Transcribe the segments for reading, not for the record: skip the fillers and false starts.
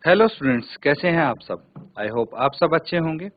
Hello students, कैसे हैं आप सब। आई होप आप सब अच्छे होंगे।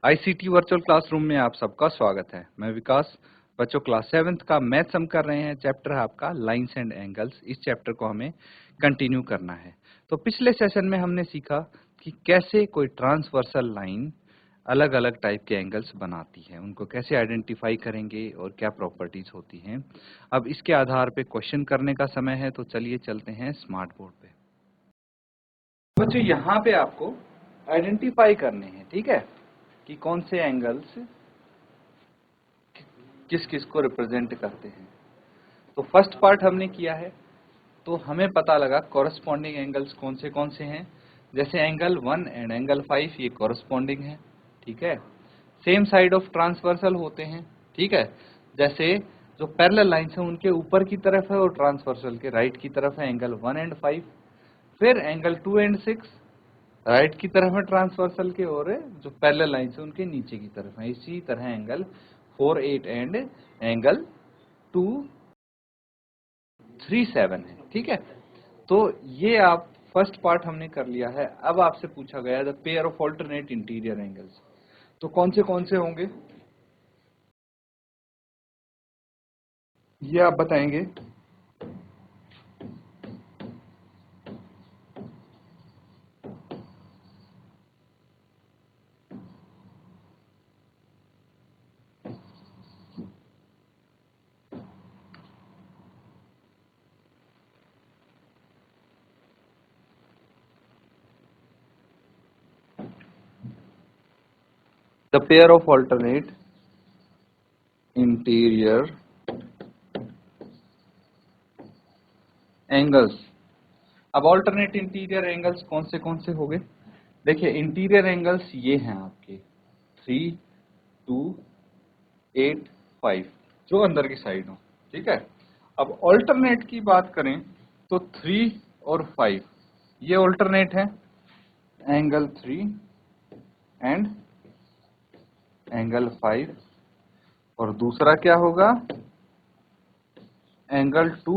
आईसीटी वर्चुअल क्लासरूम में आप सबका स्वागत है। मैं विकास। बच्चों, क्लास 7th का मैथ्स हम कर रहे हैं। चैप्टर है आपका लाइंस एंड एंगल्स। इस चैप्टर को हमें कंटिन्यू करना है। तो पिछले सेशन में हमने सीखा कि कैसे कोई ट्रांसवर्सल लाइन अलग अलग टाइप के एंगल्स बनाती है, उनको कैसे आइडेंटिफाई करेंगे और क्या प्रॉपर्टीज होती हैं। अब इसके आधार पे क्वेश्चन करने का समय है, तो चलिए चलते हैं स्मार्ट बोर्ड पे। बच्चों, यहाँ पे आपको आइडेंटिफाई करने हैं, ठीक है, कि कौन से एंगल्स किस किस को रिप्रेजेंट करते हैं। तो फर्स्ट पार्ट हमने किया है, तो हमें पता लगा कॉरस्पॉन्डिंग एंगल्स कौन से हैं। जैसे एंगल 1 एंड एंगल 5 ये कॉरस्पॉन्डिंग है, ठीक है। सेम साइड ऑफ ट्रांसवर्सल होते हैं, ठीक है। जैसे जो पैरेलल लाइंस हैं उनके ऊपर की तरफ है और ट्रांसवर्सल के राइट की तरफ है एंगल 1 एंड 5। फिर एंगल 2 एंड 6 राइट की तरफ है ट्रांसवर्सल के, और जो पैरेलल लाइंस है उनके नीचे की तरफ है। इसी तरह एंगल 4, 8 एंड एंगल 2, 3, 7 है, ठीक है। तो ये आप फर्स्ट पार्ट हमने कर लिया है। अब आपसे पूछा गया the pair of alternate interior angles, तो कौन से होंगे ये आप बताएंगे। The pair of alternate interior angles. अब ऑल्टरनेट इंटीरियर एंगल्स कौन से हो गए। देखिए, इंटीरियर एंगल्स ये हैं आपके 3, 2, 8, 5 जो अंदर की साइड हो, ठीक है। अब ऑल्टरनेट की बात करें तो 3 और 5 ये ऑल्टरनेट है, एंगल 3 एंड एंगल 5। और दूसरा क्या होगा, एंगल 2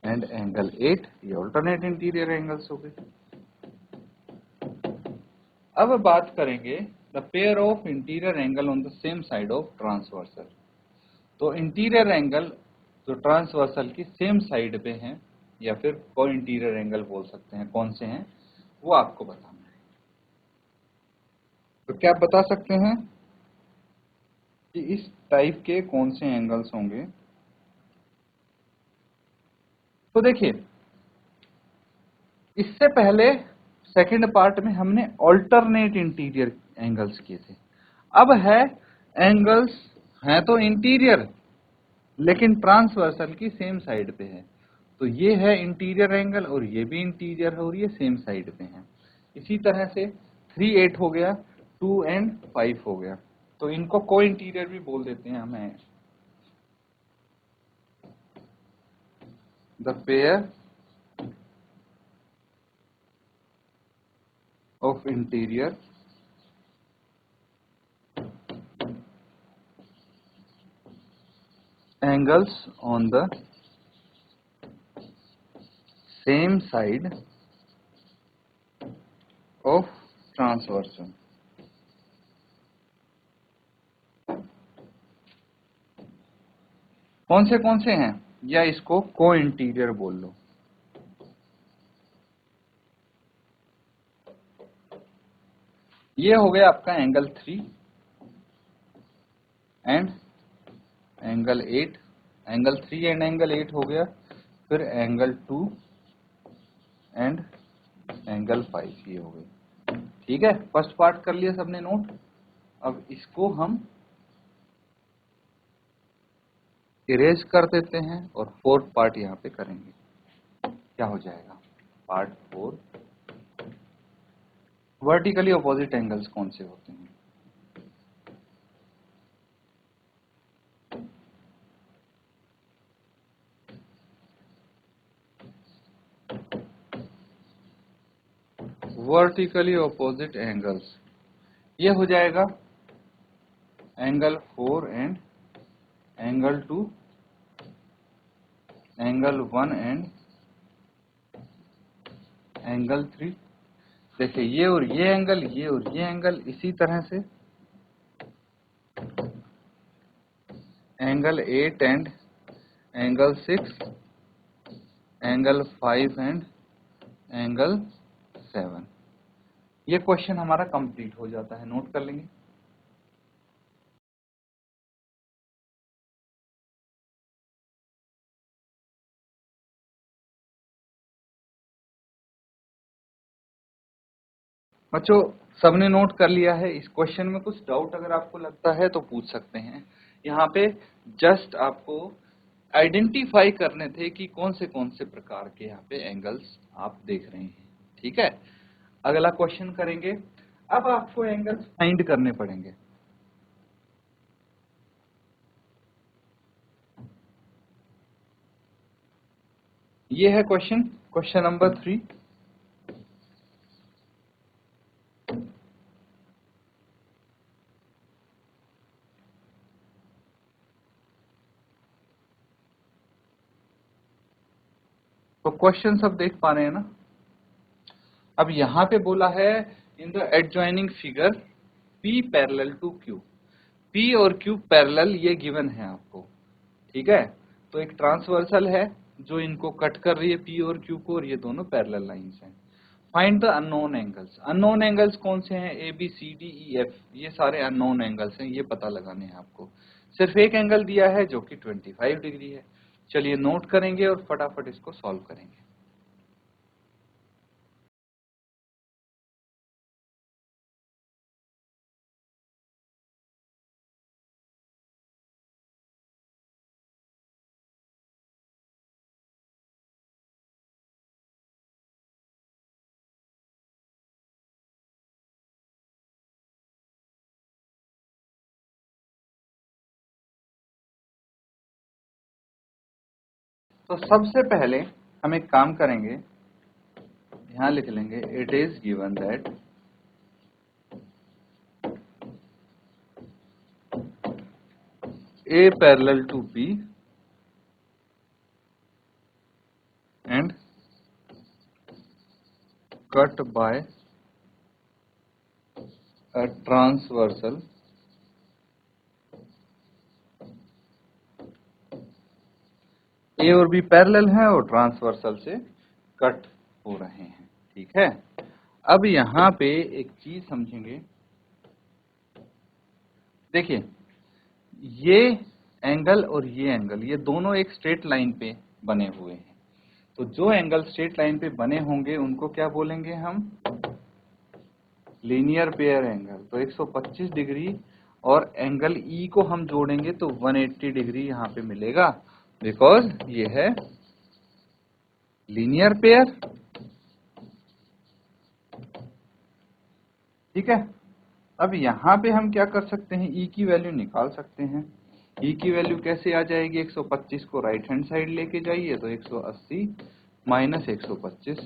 एंड एंगल 8, ये ऑल्टरनेट इंटीरियर एंगल्स हो गए। अब बात करेंगे the pair of interior angle on the same side of transversal. तो इंटीरियर एंगल जो ट्रांसवर्सल की सेम साइड पे हैं, या फिर को इंटीरियर एंगल बोल सकते हैं, कौन से हैं वो आपको बताना है। तो क्या आप बता सकते हैं कि इस टाइप के कौन से एंगल्स होंगे। तो देखिए, इससे पहले सेकंड पार्ट में हमने ऑल्टरनेट इंटीरियर एंगल्स किए थे। अब है एंगल्स हैं तो इंटीरियर लेकिन ट्रांसवर्सल की सेम साइड पे है। तो ये है इंटीरियर एंगल और ये भी इंटीरियर है और ये सेम साइड पे है। इसी तरह से 3, 8 हो गया, 2 एंड 5 हो गया। तो इनको को इंटीरियर भी बोल देते हैं हमें। The pair of interior angles on the same side of transversal। कौन से हैं, या इसको को इंटीरियर बोल लो। ये हो गया आपका angle 3 and angle 8, angle 3 and angle 8 हो गया। फिर एंगल 2 एंड एंगल 5 ये हो गए, ठीक है। फर्स्ट पार्ट कर लिया सबने नोट। अब इसको हम इरेज कर देते हैं और फोर्थ पार्ट यहाँ पे करेंगे। क्या हो जाएगा, पार्ट 4, वर्टिकली अपोजिट एंगल्स कौन से होते हैं। वर्टिकली अपोजिट एंगल्स ये हो जाएगा angle 4 and angle 2, angle 1 and angle 3। देखिए ये और ये एंगल, ये और ये एंगल, इसी तरह से angle 8 and angle 6, angle 5 and angle 7। ये क्वेश्चन हमारा कंप्लीट हो जाता है, नोट कर लेंगे। बच्चों सबने नोट कर लिया है। इस क्वेश्चन में कुछ डाउट अगर आपको लगता है तो पूछ सकते हैं। यहाँ पे जस्ट आपको आइडेंटिफाई करने थे कि कौन से प्रकार के यहाँ पे एंगल्स आप देख रहे हैं। ठीक है, अगला क्वेश्चन करेंगे। अब आपको एंगल्स फाइंड करने पड़ेंगे। ये है क्वेश्चन नंबर 3। तो क्वेश्चन सब देख पा रहे हैं ना। अब यहां पे बोला है in the adjoining figure P parallel to Q। P और Q पैरेलल ये गिवन है आपको। ठीक है, तो एक ट्रांसवर्सल है जो इनको कट कर रही है P और Q को, और ये दोनों पैरेलल लाइंस हैं। Find the unknown angles. Unknown angles कौन से हैं? A B C D E F, ये सारे अननोन एंगल्स हैं, ये पता लगाने हैं आपको। सिर्फ एक एंगल दिया है जो कि 25 डिग्री है। चलिए नोट करेंगे और फटाफट इसको सॉल्व करेंगे। तो सबसे पहले हम एक काम करेंगे, यहां लिख लेंगे it is given that A parallel to B and cut by a transversal A और B पैरेलल है और ट्रांसवर्सल से कट हो रहे हैं। ठीक है, अब यहां पे एक चीज समझेंगे। देखिए ये एंगल और ये एंगल, ये दोनों एक स्ट्रेट लाइन पे बने हुए हैं। तो जो एंगल स्ट्रेट लाइन पे बने होंगे उनको क्या बोलेंगे हम? Linear pair angle. तो 125 डिग्री और एंगल E को हम जोड़ेंगे तो 180 डिग्री यहाँ पे मिलेगा, बिकॉज ये है लीनियर पेयर। ठीक है, अब यहाँ पे हम क्या कर सकते हैं? E की वैल्यू निकाल सकते हैं। E की वैल्यू कैसे आ जाएगी? 125 को राइट हैंड साइड लेके जाइए तो 180 माइनस 125।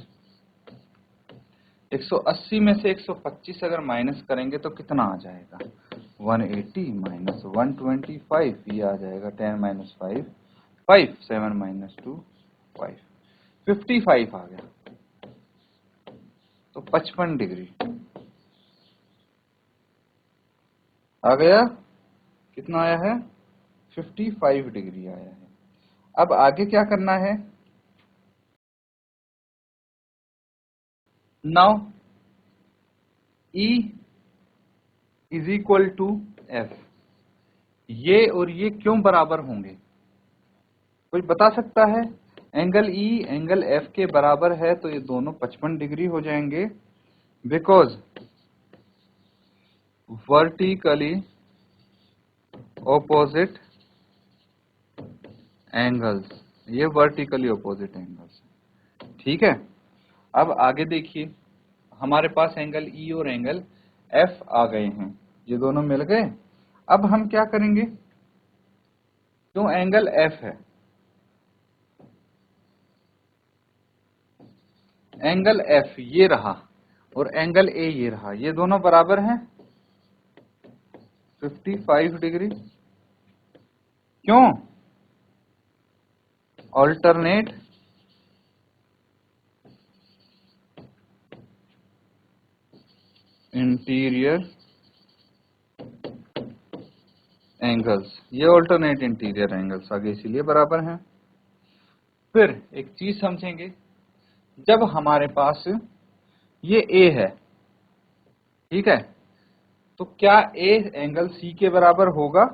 180 में से 125 अगर माइनस करेंगे तो कितना आ जाएगा? 180 माइनस 125, ये आ जाएगा 10 माइनस 5, 5, 7 माइनस 2, 5, 55 आ गया। तो 55 डिग्री आ गया। कितना आया है? 55 डिग्री आया है। अब आगे क्या करना है? Now E is equal to F। ये और ये क्यों बराबर होंगे? कोई बता सकता है? एंगल E एंगल F के बराबर है तो ये दोनों 55 डिग्री हो जाएंगे, बिकॉज वर्टिकली ऑपोजिट एंगल्स, ये वर्टिकली ऑपोजिट एंगल्स। ठीक है, अब आगे देखिए, हमारे पास एंगल E और एंगल F आ गए हैं, ये दोनों मिल गए। अब हम क्या करेंगे? जो एंगल F है, एंगल F ये रहा और एंगल A ये रहा, ये दोनों बराबर हैं 55 डिग्री। क्यों? ऑल्टरनेट इंटीरियर एंगल्स, ये ऑल्टरनेट इंटीरियर एंगल्स आगे इसीलिए बराबर हैं। फिर एक चीज समझेंगे, जब हमारे पास ये ए है, ठीक है, तो क्या ए एंगल सी के बराबर होगा?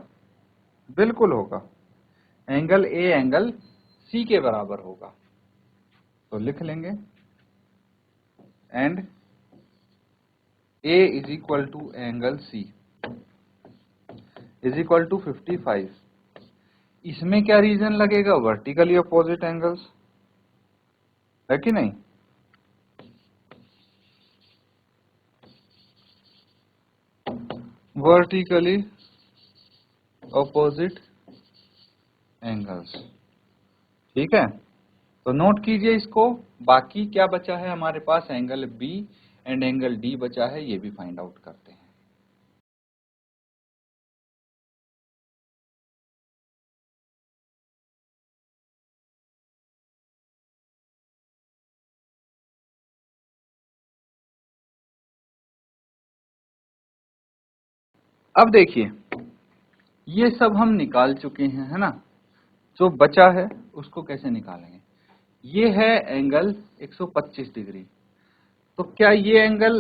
बिल्कुल होगा, एंगल ए एंगल सी के बराबर होगा। तो लिख लेंगे and A is equal to angle C is equal to 55। इसमें क्या रीजन लगेगा? वर्टिकली अपोजिट एंगल्स, है कि नहीं? वर्टिकली अपोजिट एंगल्स, ठीक है। तो नोट कीजिए इसको। बाकी क्या बचा है हमारे पास? Angle B and angle D बचा है, ये भी फाइंड आउट करते हैं। अब देखिए, ये सब हम निकाल चुके हैं, है ना। जो बचा है उसको कैसे निकालेंगे? ये है एंगल 125 डिग्री, तो क्या ये एंगल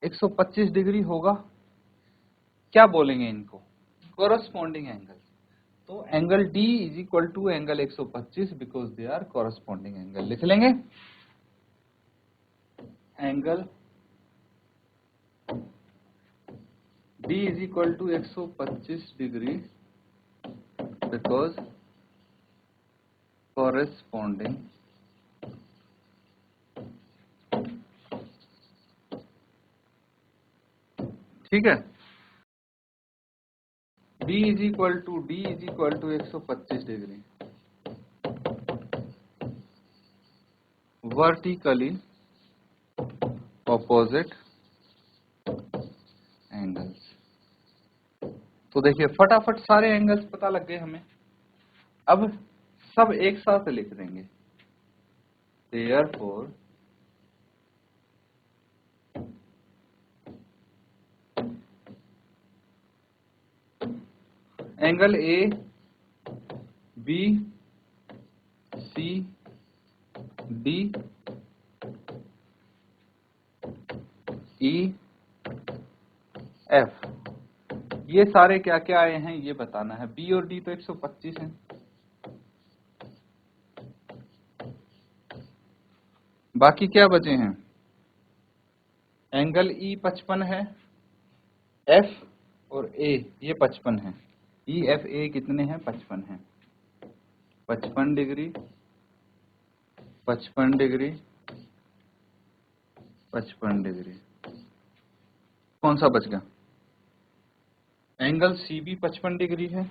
125 डिग्री होगा? क्या बोलेंगे इनको? Corresponding angle. तो angle D is equal to angle 125 because they are corresponding angle. लिख लेंगे angle D is equal to 125 degree because corresponding ठीक है। D is equal to 125 degree vertically opposite angles. तो देखिए फटाफट सारे एंगल्स पता लग गए हमें। अब सब एक साथ लिख देंगे। Therefore angle A B C D E F, ये सारे क्या क्या आए हैं ये बताना है। बी और डी तो 125 हैं, बाकी क्या बचे हैं? एंगल ई 55 है, एफ और ए ये 55 है। ई एफ ए कितने हैं? 55 हैं। 55 डिग्री 55 डिग्री 55 डिग्री। कौन सा बच गया? एंगल सी भी 55 डिग्री है,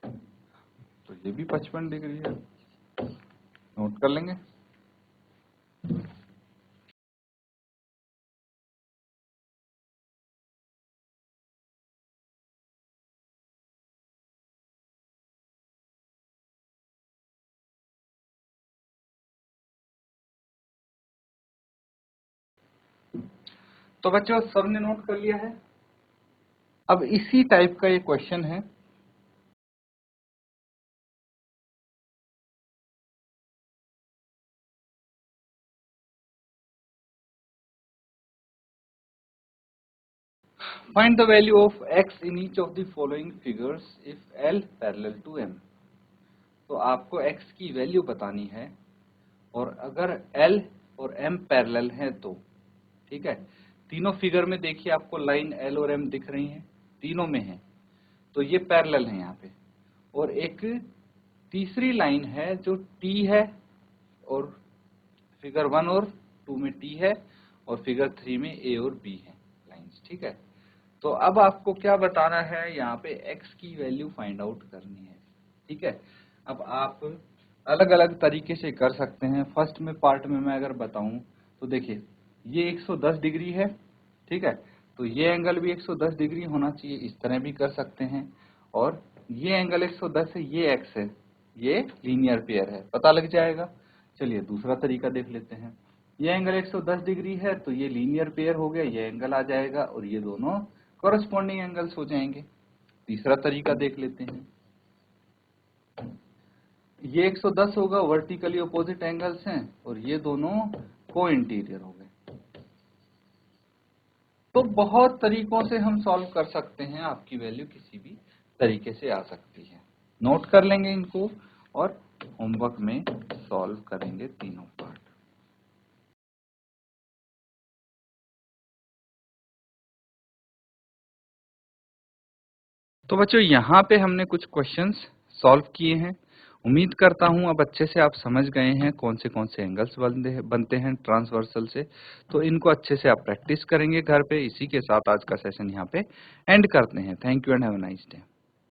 तो ये भी 55 डिग्री है। नोट कर लेंगे। तो बच्चों सबने नोट कर लिया है। अब इसी टाइप का ये क्वेश्चन है। Find the value of x in each of the following figures if L parallel to M। तो आपको x की वैल्यू बतानी है और अगर L और M पैरेलल है तो, ठीक है। तीनों फिगर में देखिए आपको लाइन L और M दिख रही हैं, तीनों में है, तो ये पैरेलल है यहाँ पे। और एक तीसरी लाइन है जो T है और फिगर 1 और 2 में T है और फिगर 3 में A और B है लाइंस, ठीक है। तो अब आपको क्या बताना है? यहाँ पे x की वैल्यू फाइंड आउट करनी है, ठीक है। अब आप अलग अलग तरीके से कर सकते हैं। फर्स्ट में पार्ट में मैं अगर बताऊं तो देखिए ये 110 डिग्री है, ठीक है, तो ये एंगल भी 110 डिग्री होना चाहिए, इस तरह भी कर सकते हैं। और ये एंगल 110 है, ये x है, ये लीनियर पेयर है, पता लग जाएगा। चलिए दूसरा तरीका देख लेते हैं। ये एंगल 110 डिग्री है तो ये लीनियर पेयर हो गया, ये एंगल आ जाएगा और ये दोनों कॉरेस्पॉन्डिंग एंगल्स हो जाएंगे। तीसरा तरीका देख लेते हैं। ये 110 होगा, वर्टिकली अपोजिट एंगल्स हैं और ये दोनों को इंटीरियर हो गए। तो बहुत तरीकों से हम सॉल्व कर सकते हैं, आपकी वैल्यू किसी भी तरीके से आ सकती है। नोट कर लेंगे इनको और होमवर्क में सॉल्व करेंगे तीनों पार्ट। तो बच्चों यहाँ पे हमने कुछ क्वेश्चंस सॉल्व किए हैं। उम्मीद करता हूँ अब अच्छे से आप समझ गए हैं कौन से एंगल्स बनते हैं ट्रांसवर्सल से। तो इनको अच्छे से आप प्रैक्टिस करेंगे घर पे। इसी के साथ आज का सेशन यहाँ पे एंड करते हैं। Thank you and have a nice day.